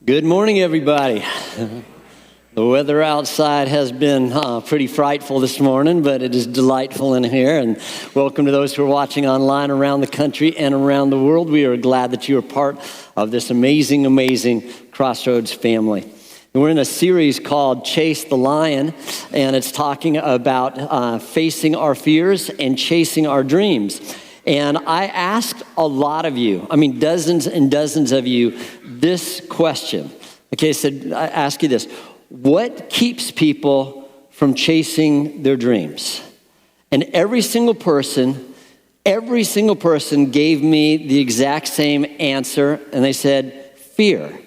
Good morning, everybody. The weather outside has been pretty frightful this morning, but it is delightful in here. And welcome to those who are watching online around the country and around the world. We are glad that you are part of this amazing, amazing Crossroads family. And we're in a series called Chase the Lion, and it's talking about facing our fears and chasing our dreams. And I asked a lot of you, dozens and dozens of you, this question. Okay, I ask you this. What keeps people from chasing their dreams? And every single person gave me the exact same answer, and they said, fear.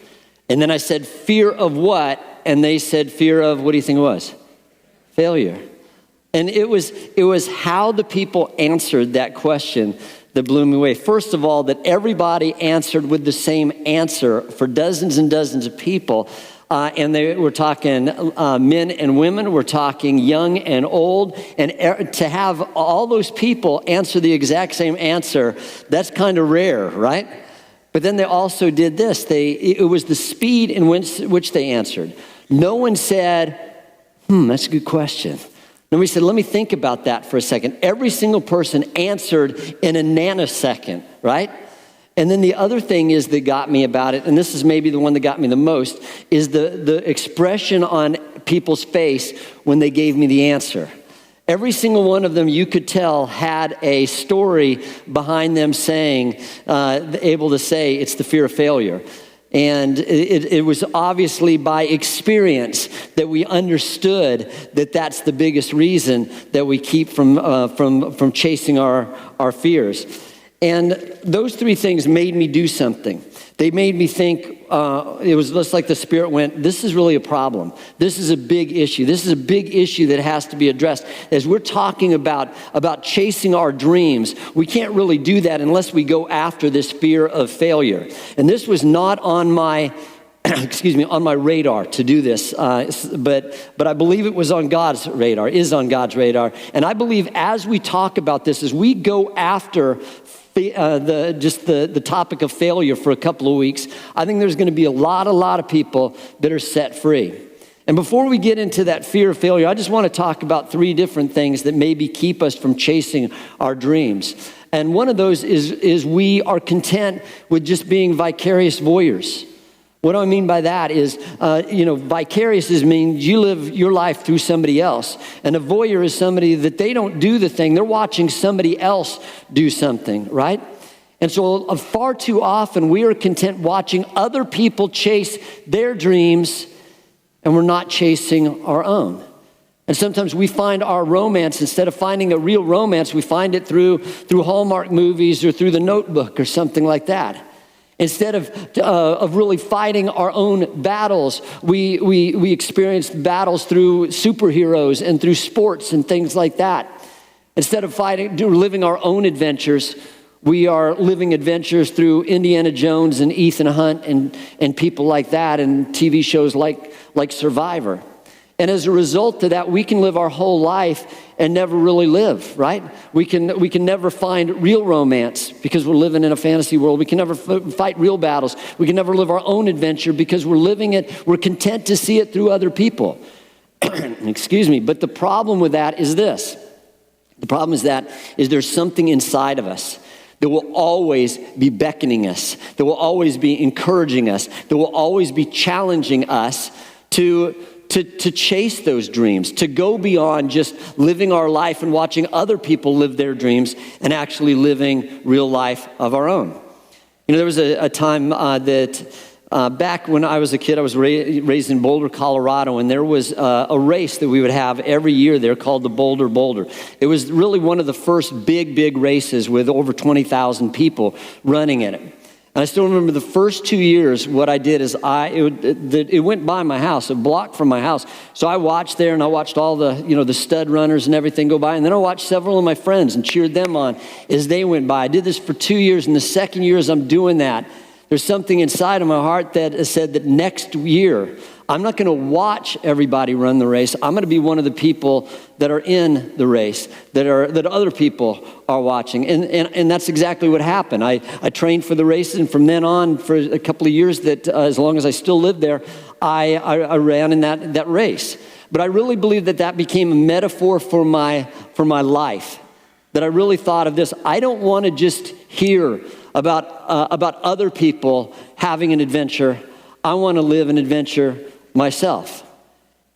And then I said, fear of what? And they said, fear of, what do you think it was? Failure. And it was how the people answered that question that blew me away. First of all, that everybody answered with the same answer for dozens and dozens of people. And we're talking men and women, we're talking young and old. And to have all those people answer the exact same answer, that's kind of rare, right? But then they also did this. It was the speed in which they answered. No one said, that's a good question. Nobody said, let me think about that for a second. Every single person answered in a nanosecond, right? And then the other thing is that got me about it, and this is maybe the one that got me the most, is the expression on people's face when they gave me the answer. Every single one of them, you could tell, had a story behind them saying, able to say, it's the fear of failure. And it was obviously by experience that we understood that that's the biggest reason that we keep from chasing our fears. And those three things made me do something. They made me think, it was just like the Spirit went, this is really a problem. This is a big issue. This is a big issue that has to be addressed. As we're talking about chasing our dreams, we can't really do that unless we go after this fear of failure. And this was not on my on my radar to do this, but I believe it was on God's radar, is on God's radar. And I believe as we talk about this, as we go after the topic of failure for a couple of weeks, I think there's going to be a lot of people that are set free. And before we get into that fear of failure, I just want to talk about three different things that maybe keep us from chasing our dreams. And one of those is we are content with just being vicarious voyeurs. What do I mean by that is, vicarious means you live your life through somebody else. And a voyeur is somebody that they don't do the thing. They're watching somebody else do something, right? And so far too often we are content watching other people chase their dreams and we're not chasing our own. And sometimes we find our romance, instead of finding a real romance, we find it through Hallmark movies or through The Notebook or something like that. Instead of really fighting our own battles, we experience battles through superheroes and through sports and things like that. Instead of living our own adventures, we are living adventures through Indiana Jones and Ethan Hunt and people like that, and TV shows like Survivor. And as a result of that, we can live our whole life and never really live, right? We can never find real romance because we're living in a fantasy world. We can never fight real battles. We can never live our own adventure because we're living it. We're content to see it through other people. Excuse me. But the problem with that is this. The problem is there's something inside of us that will always be beckoning us, that will always be encouraging us, that will always be challenging us to chase those dreams, to go beyond just living our life and watching other people live their dreams and actually living real life of our own. There was a time that back when I was a kid, I was raised in Boulder, Colorado, and there was a race that we would have every year there called the Boulder. It was really one of the first big races with over 20,000 people running in it. And I still remember the first 2 years, what I did is it went by my house, a block from my house. So I watched there and I watched all the stud runners and everything go by. And then I watched several of my friends and cheered them on as they went by. I did this for 2 years. And the second year as I'm doing that, There's something inside of my heart that has said that next year, I'm not going to watch everybody run the race. I'm going to be one of the people that are in the race, that other people are watching. And that's exactly what happened. I trained for the races, and from then on, for a couple of years, that as long as I still lived there, I ran in that race. But I really believe that became a metaphor for my life. That I really thought of this. I don't want to just hear about other people having an adventure. I want to live an adventure myself.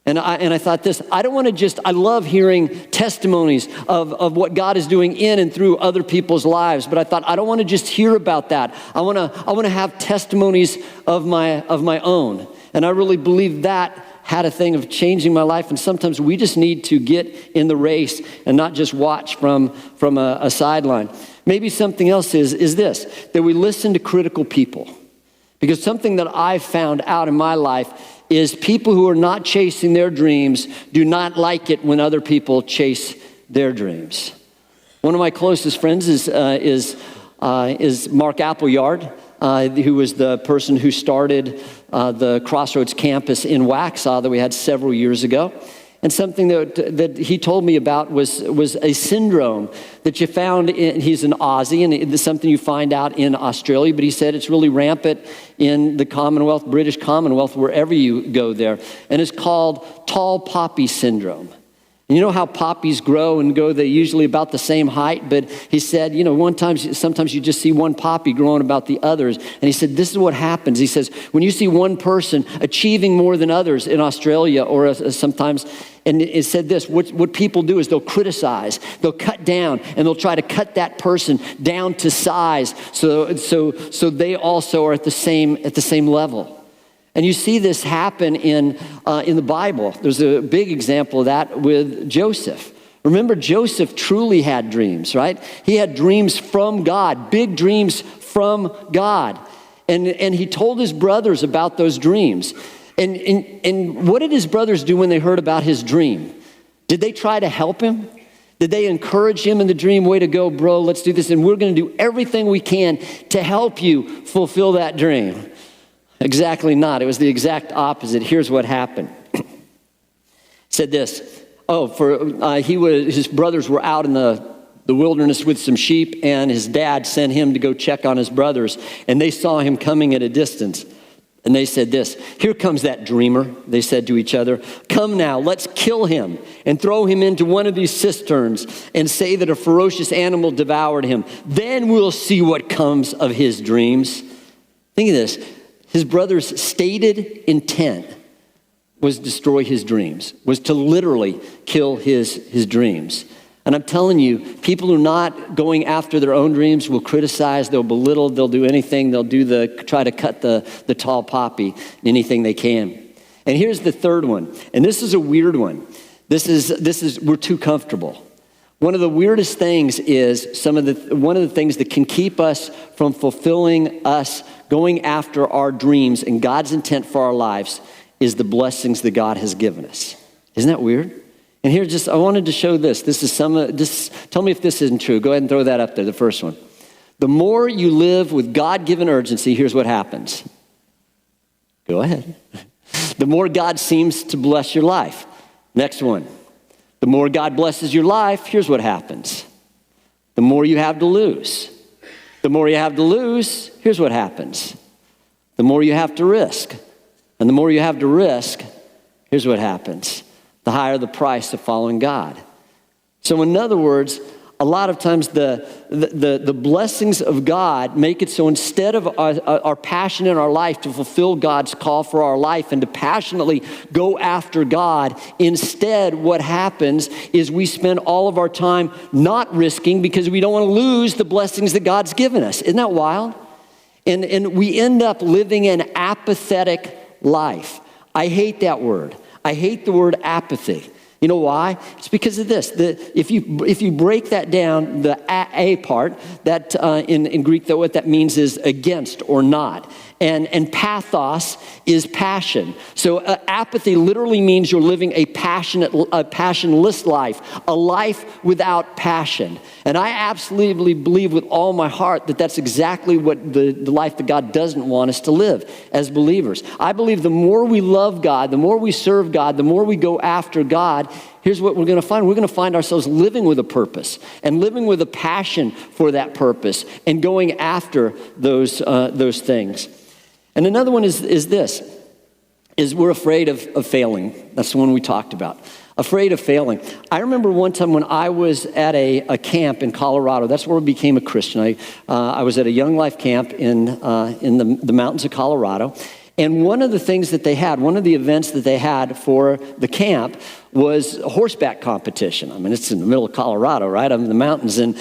And I thought this, I don't want to I love hearing testimonies of what God is doing in and through other people's lives, but I thought I don't want to just hear about that. I want to have testimonies of my own. And I really believe that had a thing of changing my life. And sometimes we just need to get in the race and not just watch from a sideline. Maybe something else is this, that we listen to critical people. Because something that I've found out in my life is people who are not chasing their dreams do not like it when other people chase their dreams. One of my closest friends is Mark Appleyard, who was the person who started the Crossroads campus in Waxhaw that we had several years ago. And something that he told me about was a syndrome that you found he's an Aussie, and it's something you find out in Australia, but he said it's really rampant in the Commonwealth, British Commonwealth, wherever you go there. And it's called tall poppy syndrome. And you know how poppies grow and go, they're usually about the same height, but he said, sometimes you just see one poppy growing about the others. And he said, this is what happens. He says, when you see one person achieving more than others in Australia, or sometimes, and it said this, what people do is they'll criticize, they'll cut down, and they'll try to cut that person down to size so they also are at the same level. And you see this happen in the Bible. There's a big example of that with Joseph. Remember, Joseph truly had dreams, right? He had dreams from God, big dreams from God. And he told his brothers about those dreams. And what did his brothers do when they heard about his dream? Did they try to help him? Did they encourage him in the dream? Way to go, bro, let's do this. And we're going to do everything we can to help you fulfill that dream. Exactly not. It was the exact opposite. Here's what happened. Said this. His brothers were out in the wilderness with some sheep, and his dad sent him to go check on his brothers, and they saw him coming at a distance. And they said this, here comes that dreamer, they said to each other. Come now, let's kill him and throw him into one of these cisterns and say that a ferocious animal devoured him. Then we'll see what comes of his dreams. Think of this. His brother's stated intent was to destroy his dreams, was to literally kill his dreams. And I'm telling you, people who are not going after their own dreams will criticize, they'll belittle, they'll do anything, they'll try to cut the tall poppy, anything they can. And here's the third one, and this is a weird one. This is we're too comfortable. One of the weirdest things is one of the things that can keep us from fulfilling us going after our dreams and God's intent for our lives is the blessings that God has given us. Isn't that weird? And here, I wanted to show this. Tell me if this isn't true. Go ahead and throw that up there, the first one. The more you live with God-given urgency, here's what happens. Go ahead. The more God seems to bless your life. Next one. The more God blesses your life, here's what happens. The more you have to lose. The more you have to lose, here's what happens. The more you have to risk. And the more you have to risk, here's what happens. The higher the price of following God. So in other words, a lot of times the blessings of God make it so instead of our passion in our life to fulfill God's call for our life and to passionately go after God, instead what happens is we spend all of our time not risking because we don't want to lose the blessings that God's given us. Isn't that wild? And we end up living an apathetic life. I hate that word. I hate the word apathy. You know why? It's because of this. If you break that down, the a part, that in Greek, what that means is against or not. and pathos is passion. So apathy literally means you're living a passionless life, a life without passion. And I absolutely believe with all my heart that that's exactly what the life that God doesn't want us to live as believers. I believe the more we love God, the more we serve God, the more we go after God, here's what we're going to find. We're going to find ourselves living with a purpose and living with a passion for that purpose and going after those things. And another one is we're afraid of failing. That's the one we talked about. Afraid of failing. I remember one time when I was at a camp in Colorado. That's where I became a Christian. I was at a Young Life camp in the mountains of Colorado. And one of the things that they had, one of the events that they had for the camp was a horseback competition. I mean, it's in the middle of Colorado, right? I'm in the mountains. And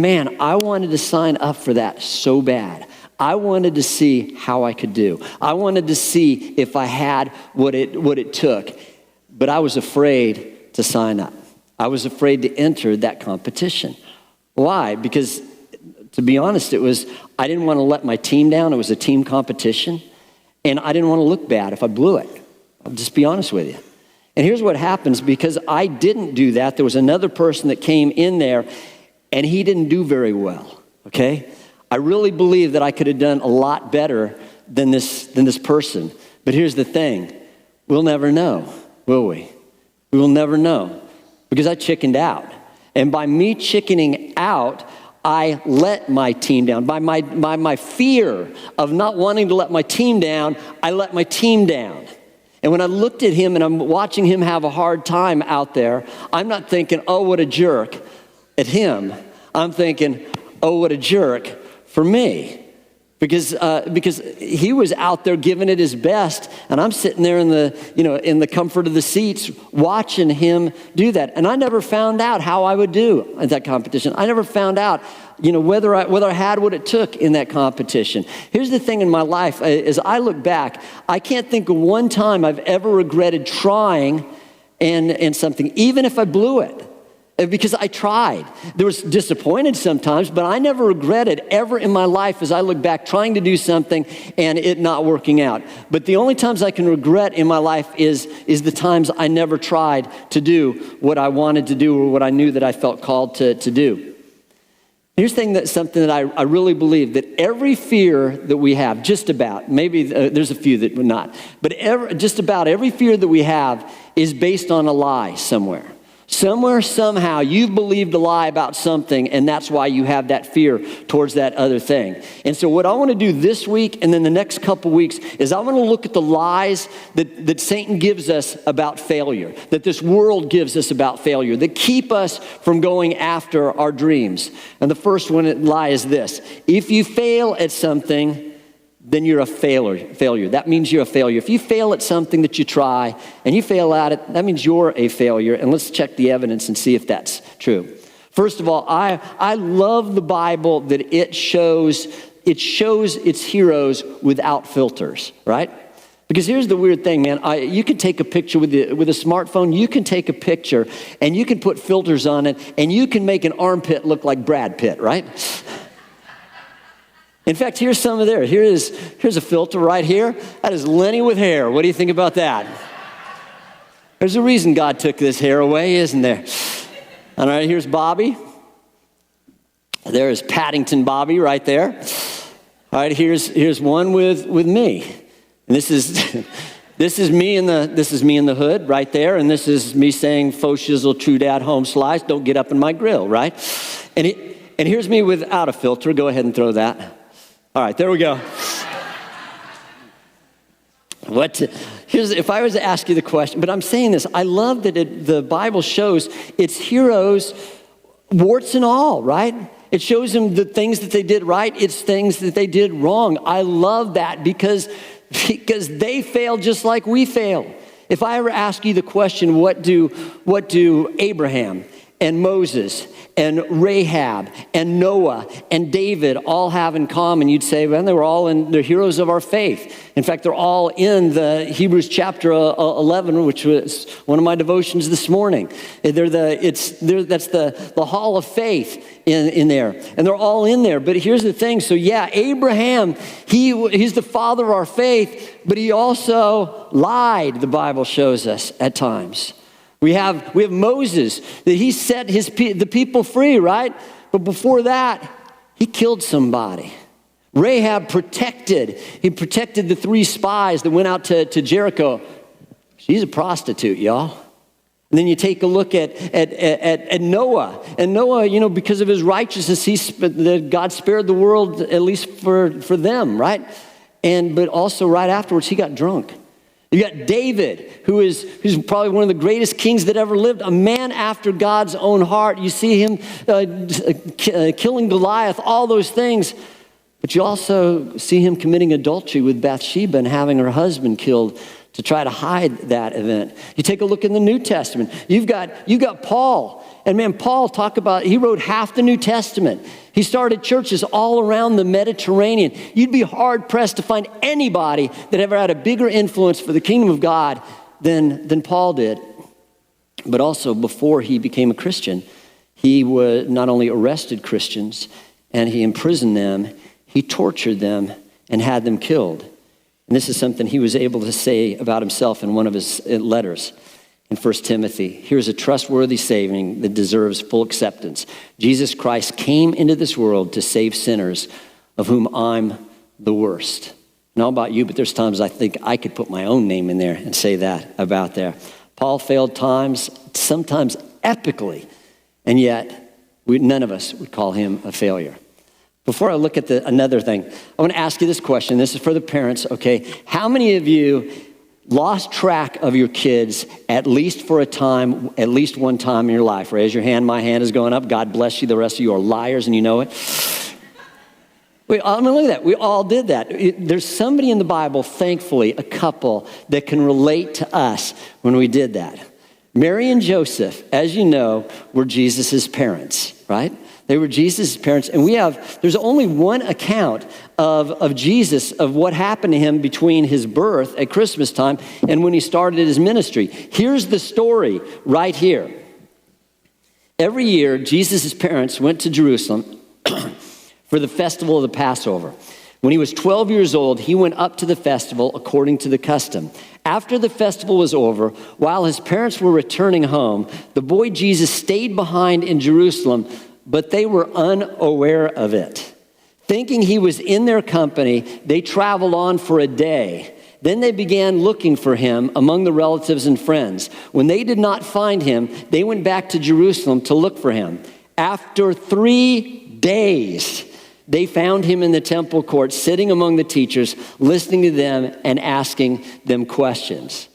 man, I wanted to sign up for that so bad. I wanted to see how I could do. I wanted to see if I had what it took. But I was afraid to sign up. I was afraid to enter that competition. Why? Because, to be honest, I didn't want to let my team down. It was a team competition. And I didn't want to look bad if I blew it. I'll just be honest with you. And here's what happens. Because I didn't do that, there was another person that came in there, and he didn't do very well, okay? I really believe that I could have done a lot better than this person. But here's the thing. We'll never know, will we? We will never know. Because I chickened out. And by me chickening out, I let my team down. By my fear of not wanting to let my team down, I let my team down. And when I looked at him and I'm watching him have a hard time out there, I'm not thinking, oh, what a jerk at him. I'm thinking, oh, what a jerk for me. Because he was out there giving it his best, and I'm sitting there in the comfort of the seats watching him do that. And I never found out how I would do at that competition. I never found out, whether I had what it took in that competition. Here's the thing in my life: as I look back, I can't think of one time I've ever regretted trying and something, even if I blew it. Because I tried. There was disappointed sometimes, but I never regretted ever in my life as I look back trying to do something and it not working out. But the only times I can regret in my life is the times I never tried to do what I wanted to do or what I knew that I felt called to do. Here's something that I really believe, that every fear that we have, just about, maybe there's a few that would not, but just about every fear that we have is based on a lie somewhere. Somewhere, somehow, you've believed a lie about something, and that's why you have that fear towards that other thing. And so what I want to do this week and then the next couple weeks is I want to look at the lies that Satan gives us about failure, that this world gives us about failure, that keep us from going after our dreams. And the first lie is this: if you fail at something, then you're a failure. That means you're a failure. If you fail at something that you try and you fail at it, that means you're a failure. And let's check the evidence and see if that's true. First of all, I love the Bible that it shows its heroes without filters, right? Because here's the weird thing, man. You can take a picture with a smartphone. You can take a picture and you can put filters on it and you can make an armpit look like Brad Pitt, right? In fact, here's some of theirs. Here's a filter right here. That is Lenny with hair. What do you think about that? There's a reason God took this hair away, isn't there? All right, here's Bobby. There is Paddington Bobby right there. All right, here's one with me. And this is me in the hood right there, and this is me saying faux shizzle, true dad, home slice, don't get up in my grill, right? And here's me without a filter. Go ahead and throw that. All right, there we go. If I was to ask you the question, but I'm saying this, I love that the Bible shows its heroes, warts and all, right? It shows them the things that they did right, it's things that they did wrong. I love that because they failed just like we fail. If I ever ask you the question, what do Abraham and Moses and Rahab and Noah and David all have in common? You'd say, well, they're heroes of our faith. In fact, they're all in the Hebrews chapter 11, which was one of my devotions this morning. That's the hall of faith in there. And they're all in there. But here's the thing. So yeah, Abraham, he's the father of our faith, but he also lied, the Bible shows us at times. We have Moses, that he set the people free, right? But before that, he killed somebody. Rahab protected the 3 spies that went out to Jericho. She's a prostitute, y'all. And then you take a look at Noah. And Noah, because of his righteousness, God spared the world, at least for them, right? But also right afterwards, he got drunk. You got David, who's probably one of the greatest kings that ever lived, a man after God's own heart. You see him killing Goliath, all those things. But you also see him committing adultery with Bathsheba and having her husband killed to try to hide that event. You take a look in the New Testament. You've got Paul. And man, Paul, he wrote half the New Testament. He started churches all around the Mediterranean. You'd be hard pressed to find anybody that ever had a bigger influence for the kingdom of God than Paul did. But also before he became a Christian, he was not only arrested Christians and he imprisoned them, he tortured them and had them killed. And this is something he was able to say about himself in one of his letters in 1 Timothy. Here's a trustworthy saying that deserves full acceptance. Jesus Christ came into this world to save sinners, of whom I'm the worst. I don't know about you, but there's times I think I could put my own name in there and say that about there. Paul failed times, sometimes epically, and yet none of us would call him a failure. Before I look at another thing, I want to ask you this question. This is for the parents, okay? How many of you lost track of your kids at least one time in your life? Raise your hand. My hand is going up. God bless you. The rest of you are liars and you know it. Look at that. We all did that. There's somebody in the Bible, thankfully, a couple that can relate to us when we did that. Mary and Joseph, as you know, were Jesus' parents, right? They were Jesus' parents, and there's only one account of Jesus, of what happened to him between his birth at Christmas time and when he started his ministry. Here's the story right here. Every year, Jesus' parents went to Jerusalem for the festival of the Passover. When he was 12 years old, he went up to the festival according to the custom. After the festival was over, while his parents were returning home, the boy Jesus stayed behind in Jerusalem, but they were unaware of it. Thinking he was in their company, they traveled on for a day. Then they began looking for him among the relatives and friends. When they did not find him, they went back to Jerusalem to look for him. After 3 days, they found him in the temple court, sitting among the teachers, listening to them and asking them questions.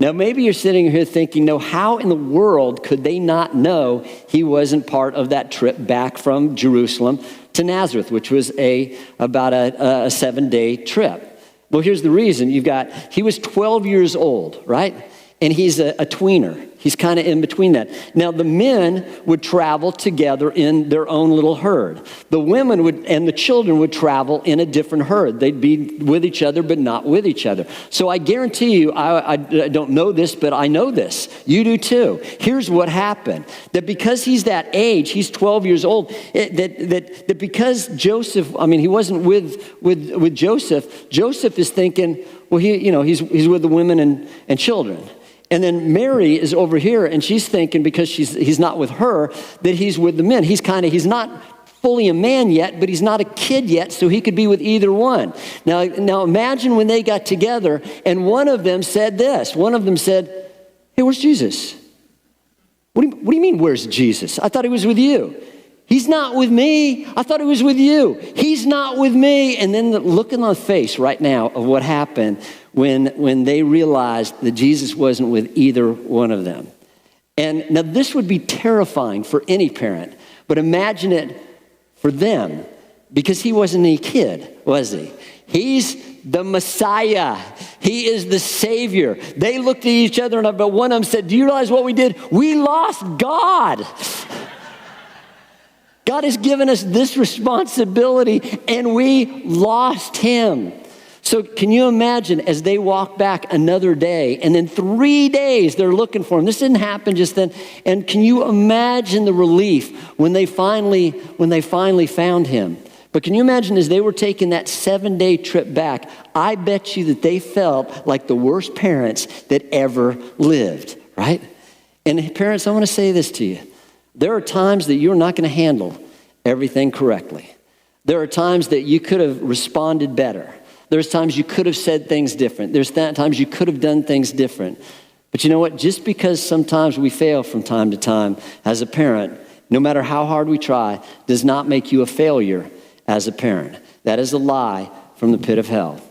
Now, maybe you're sitting here thinking, no, how in the world could they not know he wasn't part of that trip back from Jerusalem to Nazareth, which was about a 7-day trip? Well, here's the reason. He was 12 years old, right? And he's a tweener. He's kind of in between that. Now, the men would travel together in their own little herd. The women and the children would travel in a different herd. They'd be with each other, but not with each other. So I guarantee you, I don't know this, but I know this. You do too. Here's what happened. That because he's that age, he's 12 years old, that because Joseph, he wasn't with Joseph, Joseph is thinking, well, he's with the women and children. And then Mary is over here, and she's thinking, because he's not with her, that he's with the men. He's not fully a man yet, but he's not a kid yet, so he could be with either one. Now imagine when they got together, and one of them said this. One of them said, hey, where's Jesus? What do you mean, where's Jesus? I thought he was with you. He's not with me. I thought he was with you. He's not with me. And then the look on the face right now of what happened when they realized that Jesus wasn't with either one of them. And now this would be terrifying for any parent, but imagine it for them, because he wasn't a kid, was he? He's the Messiah. He is the Savior. They looked at each other, but one of them said, do you realize what we did? We lost God. God has given us this responsibility, and we lost him. So can you imagine as they walk back another day, and then 3 days they're looking for him? This didn't happen just then. And can you imagine the relief when they finally found him? But can you imagine as they were taking that 7-day trip back, I bet you that they felt like the worst parents that ever lived, right? And parents, I want to say this to you. There are times that you're not going to handle everything correctly. There are times that you could have responded better. There's times you could have said things different. There's times you could have done things different. But you know what? Just because sometimes we fail from time to time as a parent, no matter how hard we try, does not make you a failure as a parent. That is a lie from the pit of hell.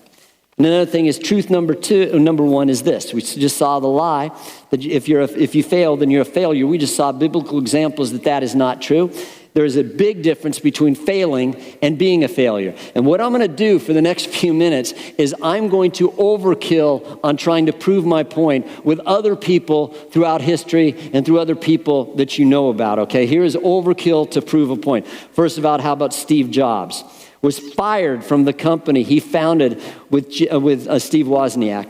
And another thing is truth number one is this. We just saw the lie that if you fail, then you're a failure. We just saw biblical examples that is not true. There is a big difference between failing and being a failure. And what I'm going to do for the next few minutes is I'm going to overkill on trying to prove my point with other people throughout history and through other people that you know about, okay? Here is overkill to prove a point. First of all, how about Steve Jobs? Was fired from the company he founded with Steve Wozniak.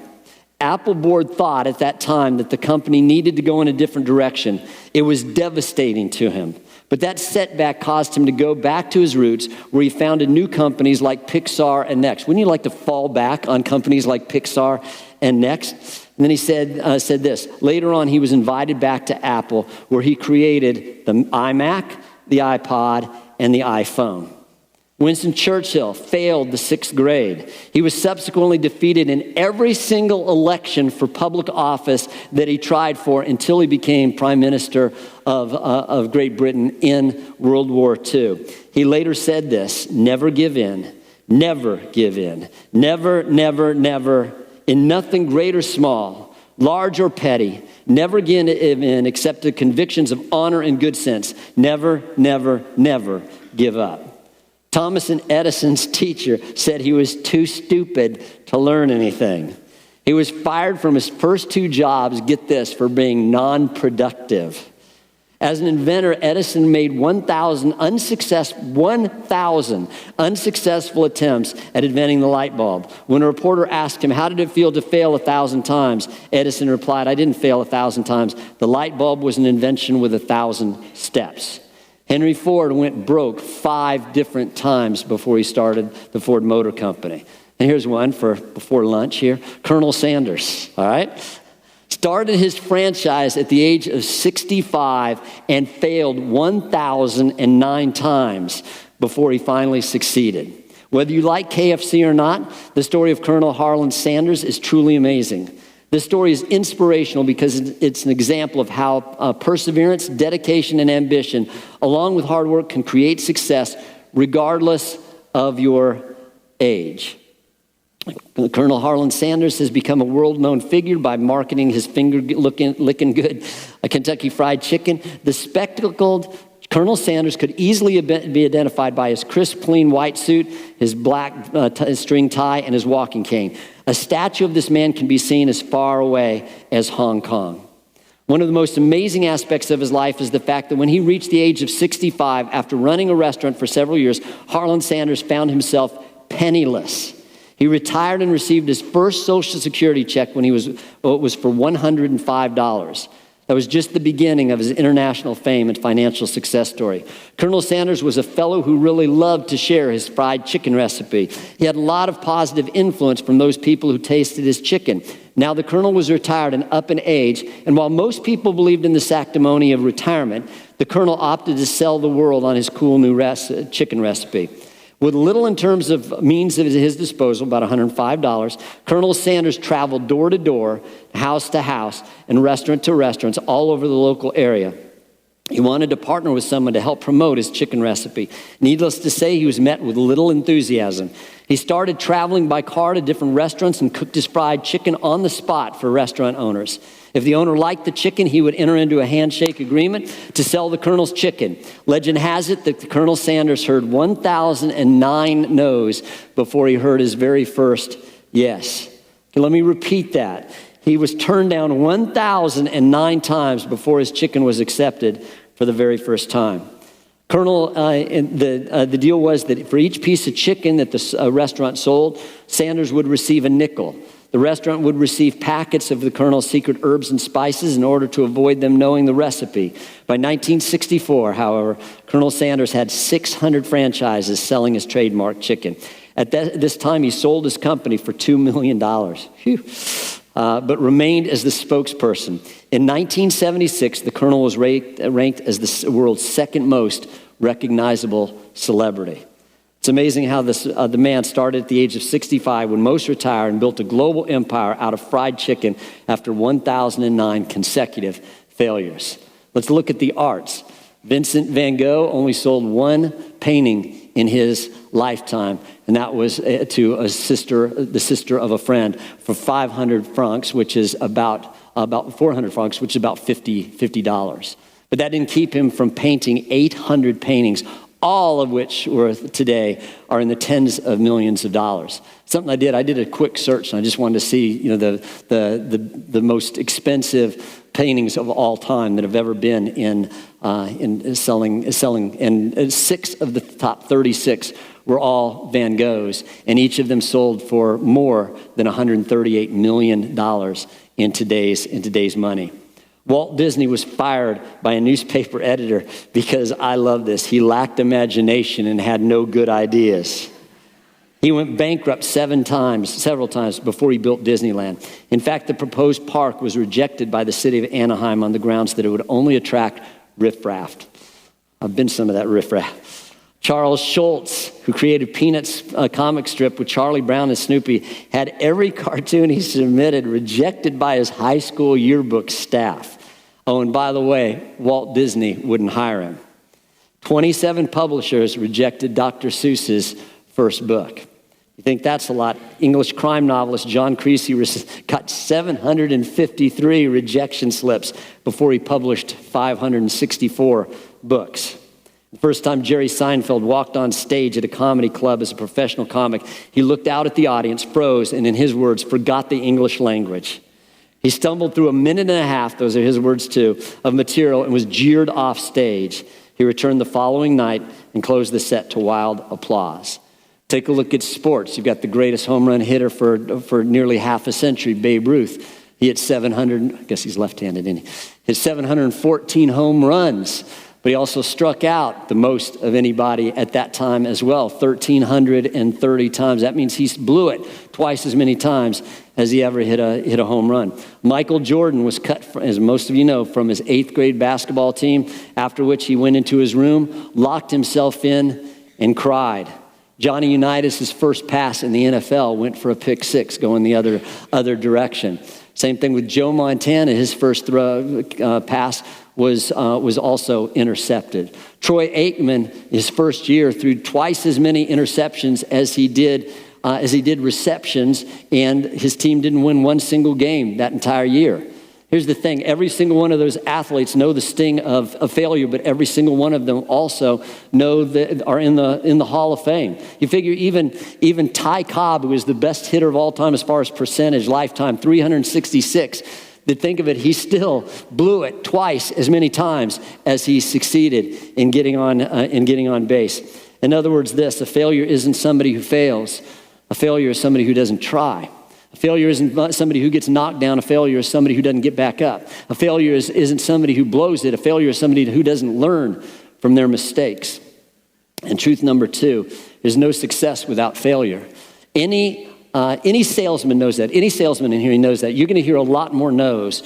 Apple board thought at that time that the company needed to go in a different direction. It was devastating to him. But that setback caused him to go back to his roots, where he founded new companies like Pixar and Next. Wouldn't you like to fall back on companies like Pixar and Next? And then he said this. Later on, he was invited back to Apple, where he created the iMac, the iPod, and the iPhone. Winston Churchill failed the 6th grade. He was subsequently defeated in every single election for public office that he tried for until he became Prime Minister of Great Britain in World War II. He later said this: never give in, never give in, never, never, never, in nothing great or small, large or petty, never give in except the convictions of honor and good sense. Never, never, never give up. Thomas Edison's teacher said he was too stupid to learn anything. He was fired from his first 2 jobs, get this, for being non-productive. As an inventor, Edison made 1,000 unsuccessful attempts at inventing the light bulb. When a reporter asked him, how did it feel to fail 1,000 times? Edison replied, I didn't fail 1,000 times. The light bulb was an invention with 1,000 steps. Henry Ford went broke 5 different times before he started the Ford Motor Company. And here's one for before lunch here. Colonel Sanders, all right? Started his franchise at the age of 65 and failed 1,009 times before he finally succeeded. Whether you like KFC or not, the story of Colonel Harlan Sanders is truly amazing. This story is inspirational because it's an example of how perseverance, dedication, and ambition, along with hard work, can create success regardless of your age. Colonel Harlan Sanders has become a world-known figure by marketing his finger-licking good Kentucky Fried Chicken. The spectacled Colonel Sanders could easily be identified by his crisp, clean white suit, his black string tie, and his walking cane. A statue of this man can be seen as far away as Hong Kong. One of the most amazing aspects of his life is the fact that when he reached the age of 65, after running a restaurant for several years, Harlan Sanders found himself penniless. He retired and received his first Social Security check when it was for $105. That was just the beginning of his international fame and financial success story. Colonel Sanders was a fellow who really loved to share his fried chicken recipe. He had a lot of positive influence from those people who tasted his chicken. Now the Colonel was retired and up in age, and while most people believed in the sanctimony of retirement, the Colonel opted to sell the world on his cool new chicken recipe. With little in terms of means at his disposal, about $105, Colonel Sanders traveled door to door, house to house, and restaurant to restaurants all over the local area. He wanted to partner with someone to help promote his chicken recipe. Needless to say, he was met with little enthusiasm. He started traveling by car to different restaurants and cooked his fried chicken on the spot for restaurant owners. If the owner liked the chicken, he would enter into a handshake agreement to sell the Colonel's chicken. Legend has it that the Colonel Sanders heard 1,009 no's before he heard his very first yes. Okay, let me repeat that. He was turned down 1,009 times before his chicken was accepted for the very first time. Colonel, the deal was that for each piece of chicken that the restaurant sold, Sanders would receive a nickel. The restaurant would receive packets of the Colonel's secret herbs and spices in order to avoid them knowing the recipe. By 1964, however, Colonel Sanders had 600 franchises selling his trademark chicken. At this time, he sold his company for $2 million. But remained as the spokesperson. In 1976, the Colonel was ranked as the world's second most recognizable celebrity. It's amazing how the man started at the age of 65 when most retired and built a global empire out of fried chicken after 1,009 consecutive failures. Let's look at the arts. Vincent van Gogh only sold one painting in his lifetime, and that was to the sister of a friend, for 500 francs, which is about 400 francs, which is about $50. But that didn't keep him from painting 800 paintings, all of which today are in the tens of millions of dollars. Something I did a quick search, and I just wanted to see, the most expensive paintings of all time that have ever been in selling, and 6 of the top 36 were all Van Goghs, and each of them sold for more than $138 million in today's money. Walt Disney was fired by a newspaper editor because, I love this, he lacked imagination and had no good ideas. He went bankrupt several times before he built Disneyland. In fact, the proposed park was rejected by the city of Anaheim on the grounds that it would only attract riffraff. I've been some of that riffraff. Charles Schulz, who created Peanuts comic strip with Charlie Brown and Snoopy, had every cartoon he submitted rejected by his high school yearbook staff. Oh, and by the way, Walt Disney wouldn't hire him. 27 publishers rejected Dr. Seuss's first book. You think that's a lot? English crime novelist John Creasy got 753 rejection slips before he published 564 books. The first time Jerry Seinfeld walked on stage at a comedy club as a professional comic, he looked out at the audience, froze, and in his words, forgot the English language. He stumbled through a minute and a half, those are his words too, of material and was jeered off stage. He returned the following night and closed the set to wild applause. Take a look at sports. You've got the greatest home run hitter for nearly half a century, Babe Ruth. He hit 700, I guess he's left-handed, isn't he? Hit 714 home runs. But he also struck out the most of anybody at that time as well, 1,330 times. That means he blew it twice as many times as he ever hit a home run. Michael Jordan was cut, as most of you know, from his 8th grade basketball team, after which he went into his room, locked himself in, and cried. Johnny Unitas' first pass in the NFL went for a pick six, going the other direction. Same thing with Joe Montana. His first pass was also intercepted. Troy Aikman, his first year, threw twice as many interceptions as he did receptions, and his team didn't win one single game that entire year. Here's the thing, every single one of those athletes know the sting of failure, but every single one of them also know that are in the Hall of Fame. You figure even Ty Cobb, who is the best hitter of all time as far as percentage, lifetime, 366, to think of it, he still blew it twice as many times as he succeeded in getting on base. In other words, a failure isn't somebody who fails. A failure is somebody who doesn't try. A failure isn't somebody who gets knocked down. A failure is somebody who doesn't get back up. A failure isn't somebody who blows it. A failure is somebody who doesn't learn from their mistakes. And truth number 2 is no success without failure. Any salesman knows that. Any salesman in here knows that. You're going to hear a lot more no's,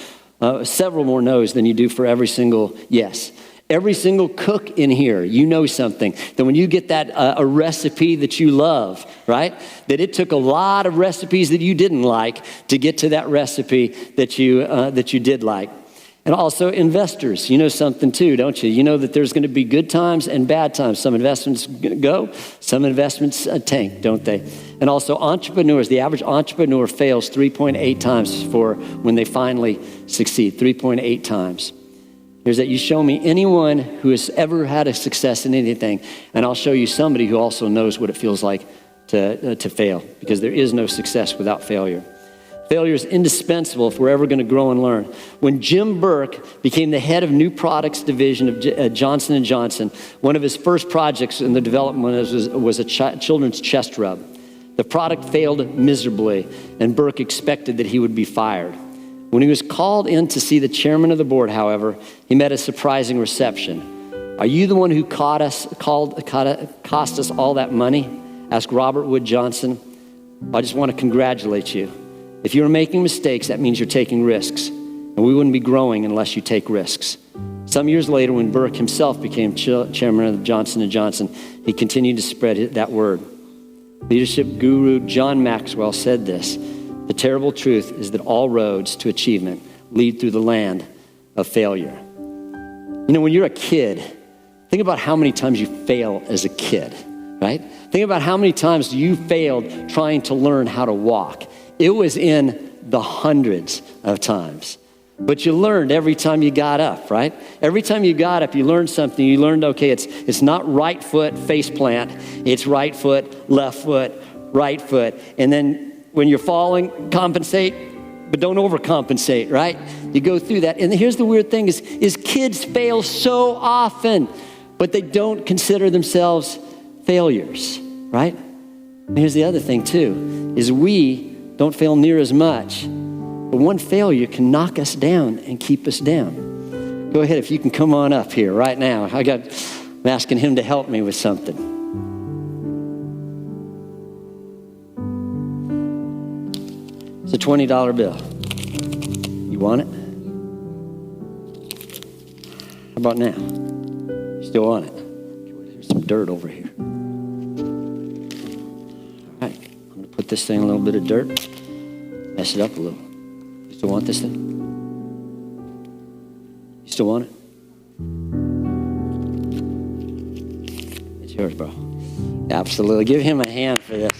several more no's than you do for every single yes. Every single cook in here, you know something. That when you get that a recipe that you love, right? That it took a lot of recipes that you didn't like to get to that recipe that you did like. And also investors, you know something too, don't you? You know that there's going to be good times and bad times. Some investments go, some investments tank, don't they? And also entrepreneurs, the average entrepreneur fails 3.8 times for when they finally succeed, 3.8 times. Here's that you show me anyone who has ever had a success in anything, and I'll show you somebody who also knows what it feels like to fail, because there is no success without failure. Failure is indispensable if we're ever going to grow and learn. When Jim Burke became the head of new products division of Johnson & Johnson, one of his first projects in the development was a children's chest rub. The product failed miserably, and Burke expected that he would be fired. When he was called in to see the chairman of the board, however, he met a surprising reception. "Are you the one who cost us all that money?" asked Robert Wood Johnson. "I just want to congratulate you. If you're making mistakes, that means you're taking risks. And we wouldn't be growing unless you take risks." Some years later, when Burke himself became chairman of Johnson & Johnson, he continued to spread that word. Leadership guru John Maxwell said this: "The terrible truth is that all roads to achievement lead through the land of failure." You know, when you're a kid, think about how many times you fail as a kid, right? Think about how many times you failed trying to learn how to walk. It was in the hundreds of times. But you learned every time you got up, right? Every time you got up, you learned something. You learned, okay, it's not right foot, face plant. It's right foot, left foot, right foot. And then when you're falling, compensate, but don't overcompensate, right? You go through that. And here's the weird thing is kids fail so often, but they don't consider themselves failures, right? And here's the other thing too, is we don't fail near as much, but one failure can knock us down and keep us down. Go ahead, if you can come on up here right now. I'm asking him to help me with something. It's a $20 bill. You want it? How about now? You still want it? There's some dirt over here. All right, I'm gonna put this thing in a little bit of dirt, mess it up a little. You still want this thing? You still want it? It's yours, bro. Absolutely. Give him a hand for this.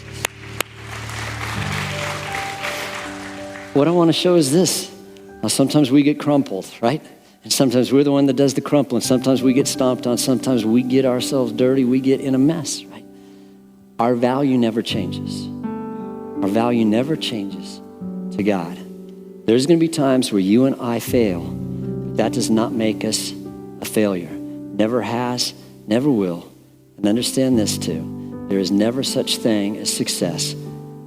What I want to show is this. Now, sometimes we get crumpled, right? And sometimes we're the one that does the crumpling. Sometimes we get stomped on. Sometimes we get ourselves dirty. We get in a mess, right? Our value never changes. Our value never changes to God. There's going to be times where you and I fail, but that does not make us a failure. Never has, never will. And understand this too. There is never such thing as success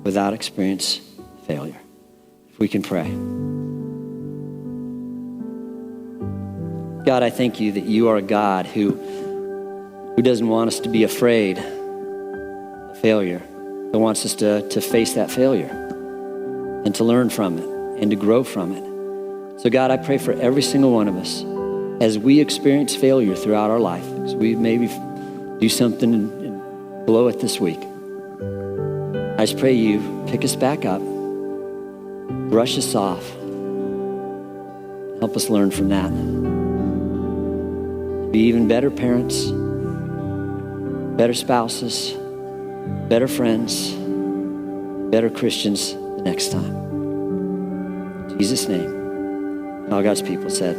without experience failure. If we can pray. God, I thank you that you are a God who doesn't want us to be afraid of failure, but wants us to face that failure and to learn from it and to grow from it. So God, I pray for every single one of us as we experience failure throughout our life, as we maybe do something and blow it this week. I just pray you pick us back up, brush us off, help us learn from that. Be even better parents, better spouses, better friends, better Christians the next time. In Jesus' name. And all God's people said,